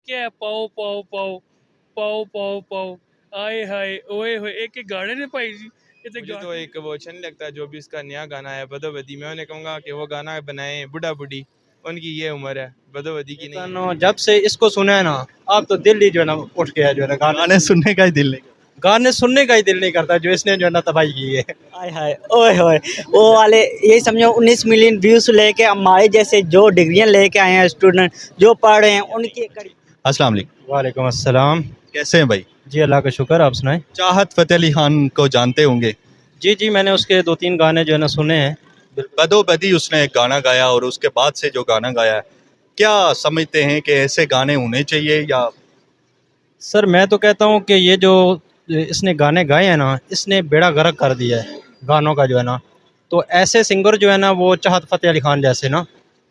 क्या है पाओ पाओ पाओ पाओ पाओ पाओ आए हाय ओए होए एक एक गाने ने पाई जी मुझे तो एक वो अच्छा नहीं लगता जो भी इसका नया गाना है बदोबदी, मैं उन्हें कहूँगा कि वो गाना बनाए बुढ़ा बुढ़ी, उनकी ये उम्र है, बदोबदी की नहीं है। लेकिन जब से इसको सुना है ना, अब तो दिल ही जो है ना उठ गया, जो है ना गाने सुनने का ही दिल नहीं गाने सुनने का ही दिल नहीं करता, जो इसने जो है ना तबाही की है। हाय हाय ओए होए वो वाले ये समझो 19 मिलियन व्यूज लेके हमारे जैसे जो डिग्रियां लेके आए हैं स्टूडेंट जो पढ़ रहे हैं उनकी अस्सलाम वालेकुम। वालेकुम अस्सलाम। कैसे हैं भाई? जी अल्लाह का शुक्र, आप सुनाएं। चाहत फ़तेह अली खान को जानते होंगे। जी जी, मैंने उसके 2-3 गाने जो है ना सुने हैं। बदोबदी उसने एक गाना गाया और उसके बाद से जो गाना गाया है, क्या समझते हैं कि ऐसे गाने होने चाहिए या? सर मैं तो कहता हूँ कि ये जो इसने गाने गाए हैं ना, इसने बेड़ा गर्क कर दिया है गानों का जो है ना। तो ऐसे सिंगर जो है ना वो चाहत फ़तेह अली खान जैसे ना,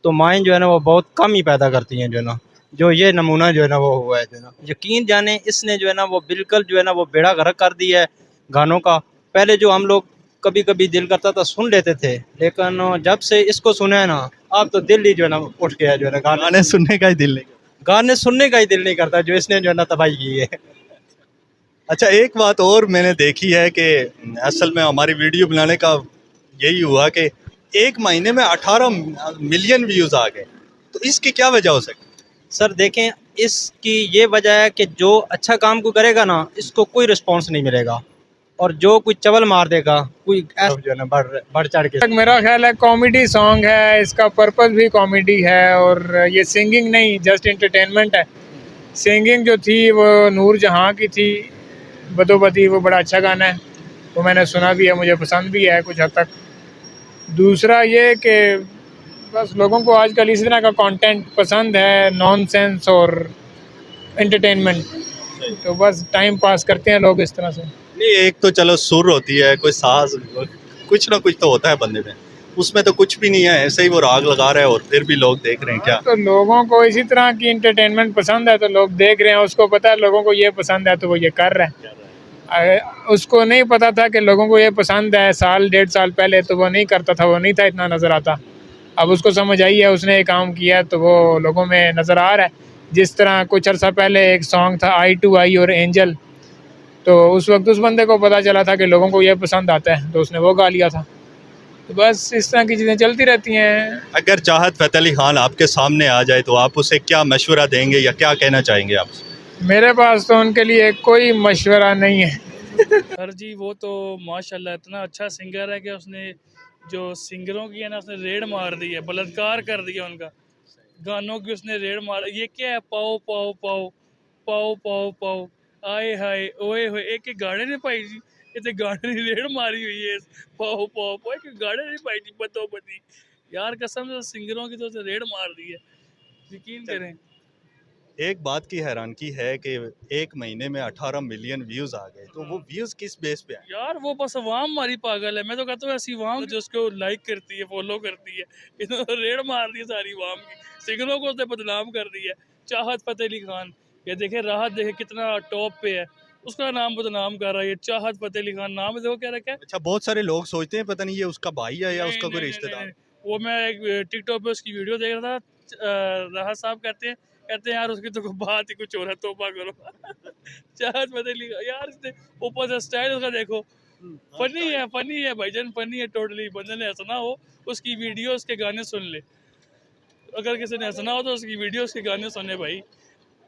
तो माएँ जो है ना वो बहुत कम ही पैदा करती हैं जो है ना। जो ये नमूना जो है ना वो हुआ है जो है ना, यकीन जाने इसने जो है ना वो बिल्कुल जो है ना वो बेड़ा गर्क कर दिया है गानों का। पहले जो हम लोग कभी कभी दिल करता था सुन लेते थे, लेकिन जब से इसको सुना है ना, अब तो दिल ही जो है ना उठ गया है जो है ना। गाने सुनने का ही दिल नहीं। गाने सुनने का ही दिल नहीं करता, जो इसने जो है ना तबाही की है। अच्छा, एक बात और मैंने देखी है कि असल में हमारी वीडियो बनाने का यही हुआ कि एक महीने में 18 मिलियन व्यूज आ गए, तो इसकी क्या वजह हो सकती? सर देखें, इसकी ये वजह है कि जो अच्छा काम को करेगा ना, इसको कोई रिस्पांस नहीं मिलेगा, और जो कोई चवल मार देगा कोई ऐसा जो है ना बढ़ चढ़ के। मेरा ख्याल है कॉमेडी सॉन्ग है, इसका पर्पस भी कॉमेडी है और ये सिंगिंग नहीं जस्ट एंटरटेनमेंट है। सिंगिंग जो थी वो नूर जहाँ की थी, बदोबदी, वो बड़ा अच्छा गाना है, वो मैंने सुना भी है, मुझे पसंद भी है कुछ हद तक। दूसरा ये कि बस लोगों को आजकल इस तरह का कंटेंट पसंद है, नॉनसेंस और एंटरटेनमेंट, तो बस टाइम पास करते हैं लोग इस तरह से। नहीं, एक तो चलो सुर होती है, कोई साज, कुछ ना कुछ तो होता है बंदे में, उसमें तो कुछ भी नहीं है, ऐसे ही वो राग लगा रहा है और फिर भी लोग देख रहे हैं। क्या तो लोगों को इसी तरह की एंटरटेनमेंट पसंद है तो लोग देख रहे हैं, उसको पता है लोगों को ये पसंद है तो वो ये कर रहा है। उसको नहीं पता था कि लोगों को ये पसंद है, साल 1.5 साल पहले तो वो नहीं करता था, वो नहीं था इतना नज़र आता। अब उसको समझ आई है, उसने ये काम किया तो वो लोगों में नज़र आ रहा है। जिस तरह कुछ अर्सा पहले एक सॉन्ग था आई टू आई और एंजल, तो उस वक्त उस बंदे को पता चला था कि लोगों को ये पसंद आता है तो उसने वो गा लिया था। तो बस इस तरह की चीज़ें चलती रहती हैं। अगर चाहत फ़तेह अली खान आपके सामने आ जाए तो आप उसे क्या मशवरा देंगे या क्या कहना चाहेंगे आप? मेरे पास तो उनके लिए कोई मशवरा नहीं है। सर जी वो तो माशाल्लाह इतना अच्छा सिंगर है कि उसने जो सिंगरों की है ना उसने रेड मार दी है, बलात्कार कर दिया उनका, गानों की उसने रेड मार। ये क्या है पाओ पाओ पाओ पाओ पाओ पाओ आए हाय ओए होए एक एक गाने ने पाई जी, ये तो गाने की रेड मारी हुई है। पाओ पाओ पाओ एक गाने नहीं पाई जी बदोबदी, यार कसम से सिंगरों की तो उसने रेड मार दी है, यकीन करें। एक बात की हैरानगी है कि एक महीने में 18 मिलियन व्यूज आ गए, तो वो व्यूज किस बेस पे आए? यार वो बस अवाम हमारी पागल है, मैं तो कहता हूँ ऐसी अवाम जो उसको लाइक करती है, फॉलो करती है, इन्होंने रेड मार दी सारी अवाम की, सिंगरों को उसने बदनाम कर दिया। चाहत फ़तेह अली खान, ये देखे राहत देखे कितना टॉप पे है, उसका नाम बदनाम कर रहा है ये चाहत फ़तेह अली खान, नाम देखो क्या रखा है। अच्छा, बहुत सारे लोग सोचते हैं पता नहीं ये उसका भाई है या उसका कोई रिश्तेदार। वो मैं एक टिकटॉक पे उसकी वीडियो देख रहा था, राहत साहब कहते हैं यार उसकी तो कोई बात ही कुछ और है, तौबा करो। चाहत फ़तेह अली यार इसने ऊपर से स्टाइल उसका देखो, फनी है भाईजान, फनी है टोटली। बंदे ने हंसना हो उसकी वीडियो उसके गाने सुन ले, अगर किसी ने हंसना हो तो उसकी वीडियो उसके गाने सुने भाई,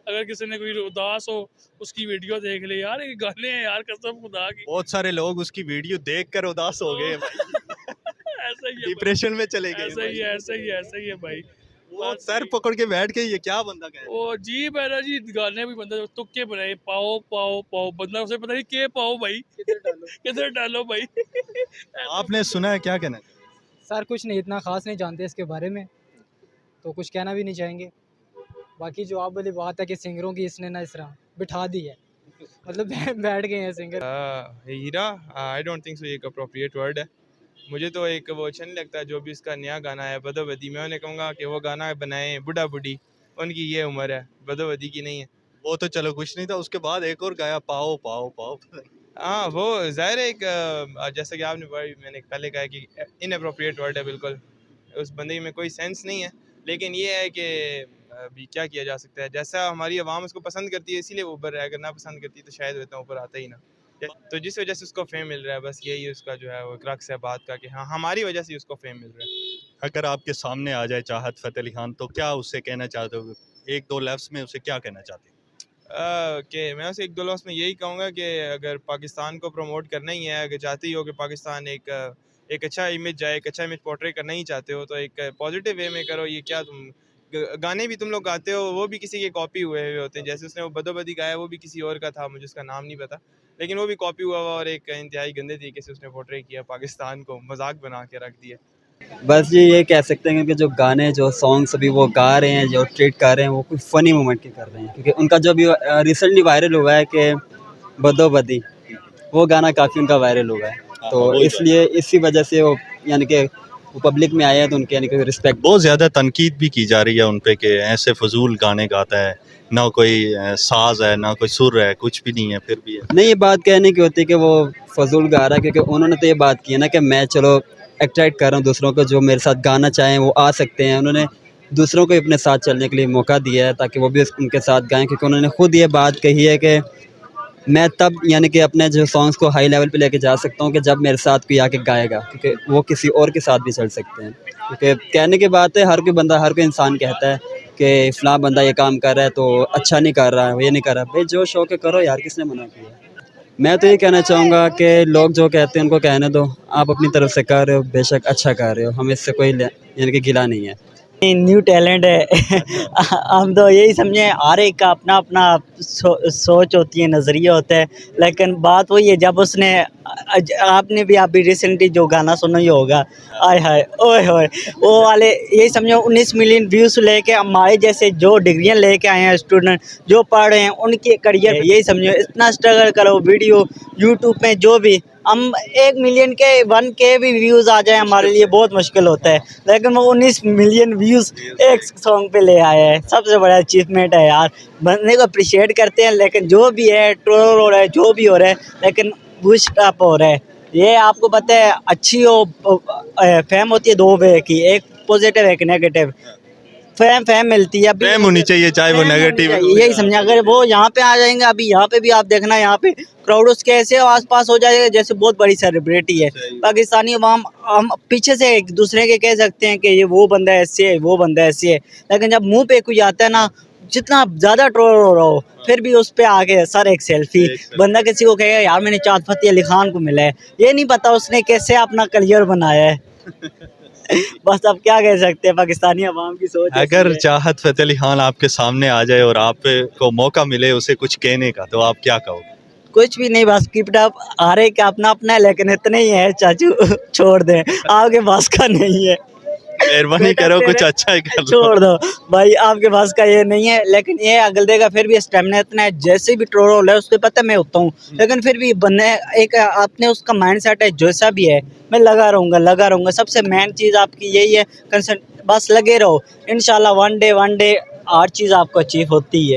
अगर किसी ने कोई उदास हो उसकी वीडियो देख ले, यार ये गाने हैं यार कसम खुदा की। बहुत सारे लोग उसकी वीडियो देखकर उदास हो गए ऐसा ही है, डिप्रेशन में चले गए। ऐसा ही है भाई। वो सर पकड़ के बैठ के ये क्या बंदा कह रहा है? वो अजीब है ना जी, गाने भी बंदा तुक्के बनाए, पाओ पाओ पाओ, बंदा उसे पता नहीं के पाओ भाई किधर डालो भाई। आपने सुना है, क्या कहना? सर कुछ नहीं, इतना खास नहीं जानते इसके बारे में तो कुछ कहना भी नहीं चाहेंगे। बाकी जो आप वाली बात है कि सिंगरों की इसने ना इस तरह बिठा दी है, मतलब बैठ गए हैं singer. Heera, I don't think so ये एक अप्रोप्रिएट वर्ड है। मुझे तो एक वो अच्छा नहीं लगता जो भी इसका नया गाना है बदोबदी, मैं उन्हें कहूँगा कि वो गाना बनाए बुढ़ा बुढ़ी, उनकी ये उम्र है, बदोबदी की नहीं है। वो तो चलो कुछ नहीं था, उसके बाद एक और गाया पाओ पाओ पाओ। हाँ वो ज़ाहिर है एक जैसा कि आपने मैंने पहले कहा कि इनअप्रोप्रिएट वर्ड है बिल्कुल, उस बंदे में कोई सेंस नहीं है, लेकिन ये है कि अभी क्या किया जा सकता है। जैसा हमारी आवाम उसको पसंद करती है इसीलिए वो ऊपर है, अगर ना पसंद करती तो शायद वो इतना ऊपर आता ही ना। तो जिस वजह से उसको फेम मिल रहा है, बस यही उसका जो है वो क्रक्स है बात का, कि हाँ हमारी वजह से उसको फेम मिल रहा है। अगर आपके सामने आ जाए चाहत फ़तेह अली खान तो क्या उससे कहना चाहते हो? एक दो लफ्ज़ में उसे क्या कहना चाहते हो? कि मैं उसे एक दो लफ्ज़ में यही कहूँगा कि अगर पाकिस्तान को प्रमोट करना ही है, अगर चाहते ही हो कि पाकिस्तान एक अच्छा इमेज जाए, एक अच्छा इमेज पोर्ट्रे करना ही चाहते हो, तो एक पॉजिटिव वे में करो। ये क्या तुम गाने भी तुम लोग गाते हो वो भी किसी के कॉपी हुए हुए होते हैं। जैसे उसने वो बदोबदी गाया वो भी किसी और का था, मुझे उसका नाम नहीं पता, लेकिन वो भी कॉपी हुआ हुआ और एक इंतहाई गंदे तरीके से उसने पोर्ट्रे किया, पाकिस्तान को मजाक बना के रख दिया। बस जी ये कह सकते हैं कि जो गाने जो सॉन्ग्स अभी वो गा रहे हैं, जो ट्रीट कर रहे हैं, वो कोई फ़नी मोमेंट के कर रहे हैं, क्योंकि उनका जो अभी रिसेंटली वायरल हुआ है कि बदोबदी, वो गाना काफ़ी उनका वायरल हुआ है, तो वही इसलिए इसी वजह से वो यानी कि वो पब्लिक में आए हैं, तो उनके यानी कि रिस्पेक्ट। बहुत ज़्यादा तनकीद भी की जा रही है उन पे कि ऐसे फजूल गाने गाता है, ना कोई साज है, ना कोई सुर है, कुछ भी नहीं है, फिर भी है। नहीं, ये बात कहने की होती है कि वो फजूल गा रहा है, क्योंकि उन्होंने तो ये बात की है ना कि मैं चलो अट्रैक्ट कर रहा हूँ दूसरों को, जो मेरे साथ गाना चाहें वो आ सकते हैं। उन्होंने दूसरों को अपने साथ चलने के लिए मौका दिया है ताकि वो भी उनके साथ गाएं, क्योंकि उन्होंने खुद ये बात कही है कि मैं तब यानी कि अपने जो सॉन्ग्स को हाई लेवल पे लेके जा सकता हूँ कि जब मेरे साथ कोई आके गाएगा, क्योंकि वो किसी और के साथ भी चल सकते हैं। क्योंकि कहने की बात है, हर कोई बंदा, हर कोई इंसान कहता है कि फ़लाँ बंदा ये काम कर रहा है तो अच्छा नहीं कर रहा है, ये नहीं कर रहा। भाई जो शौक है करो यार, किसने मना किया? मैं तो ये कहना चाहूँगा कि लोग जो कहते हैं उनको कहने दो, आप अपनी तरफ से कर रहे हो, बेशक अच्छा कर रहे हो, हमें इससे कोई यानी कि गिला नहीं है। न्यू टैलेंट है। हम तो यही समझे, हर एक का अपना अपना सोच होती है, नज़रिया होता है, लेकिन बात वही है जब उसने आपने भी अभी रिसेंटली जो गाना सुना ही होगा, आय हाय ओए होए, वो वाले यही समझो 19 मिलियन व्यूज़ लेके हमारे जैसे जो डिग्रियां लेके आए हैं स्टूडेंट जो पढ़ रहे हैं उनके करियर, यही समझो इतना स्ट्रगल करो, वीडियो यूट्यूब पे जो भी हम 1 मिलियन के 1K भी व्यूज़ आ जाए हमारे लिए बहुत मुश्किल होता है, लेकिन वो 19 मिलियन व्यूज़ एक सॉन्ग पे ले आए हैं, सबसे बड़ा अचीवमेंट है यार। बंदे को अप्रिशिएट करते हैं, लेकिन जो भी है ट्रोल हो रहा है, जो भी हो रहा है, लेकिन बूस्ट अप हो रहा है। ये आपको पता है, अच्छी फेम होती है दो वे की, एक पॉजिटिव एक नेगेटिव। फेम मिलती है, फेम होनी चाहिए चाहे वो नेगेटिव। यही समझे। अगर वो यहाँ पे आ जाएंगे, अभी यहाँ पे भी आप देखना, यहाँ पे क्राउड उसके ऐसे आसपास हो जाएगा जैसे बहुत बड़ी सेलिब्रिटी है। पाकिस्तानी अवाम हम पीछे से एक दूसरे के कह सकते हैं कि ये वो बंदा ऐसे है, वो बंदा ऐसे है, लेकिन जब मुंह पे कोई आता है ना, जितना ज़्यादा ट्रोल हो रहा हो, फिर भी उस पे आके सर एक सेल्फी, बंदा किसी को कहेगा यार मैंने चाहत फ़तेह अली खान को मिला है, ये नहीं पता उसने कैसे अपना करियर बनाया है। बस अब क्या कह सकते हैं, पाकिस्तानी अवाम की सोच। अगर चाहत फ़तेह अली खान आपके सामने आ जाए और आपको मौका मिले उसे कुछ कहने का, तो आप क्या कहोगे? कुछ भी नहीं, बस कीप इट अप, हर एक का अपना अपना है, लेकिन इतने ही है चाचू, छोड़ दें, आपके पास का नहीं है, मेहरबानी करो कुछ अच्छा ही कर लो। छोड़ दो भाई, आपके पास का ये नहीं है। लेकिन ये अगल देगा, फिर भी स्टेमिना इतना है, जैसे भी ट्रोल हो रहा है उसको पता है मैं होता हूँ, लेकिन फिर भी बनने एक आपने उसका माइंड सेट है, जैसा भी है मैं लगा रहूँगा। सबसे मेन चीज़ आपकी यही है, कंसर्ट, बस लगे रहो, इंशाल्लाह वन डे हर चीज़ आपको अचीव होती है।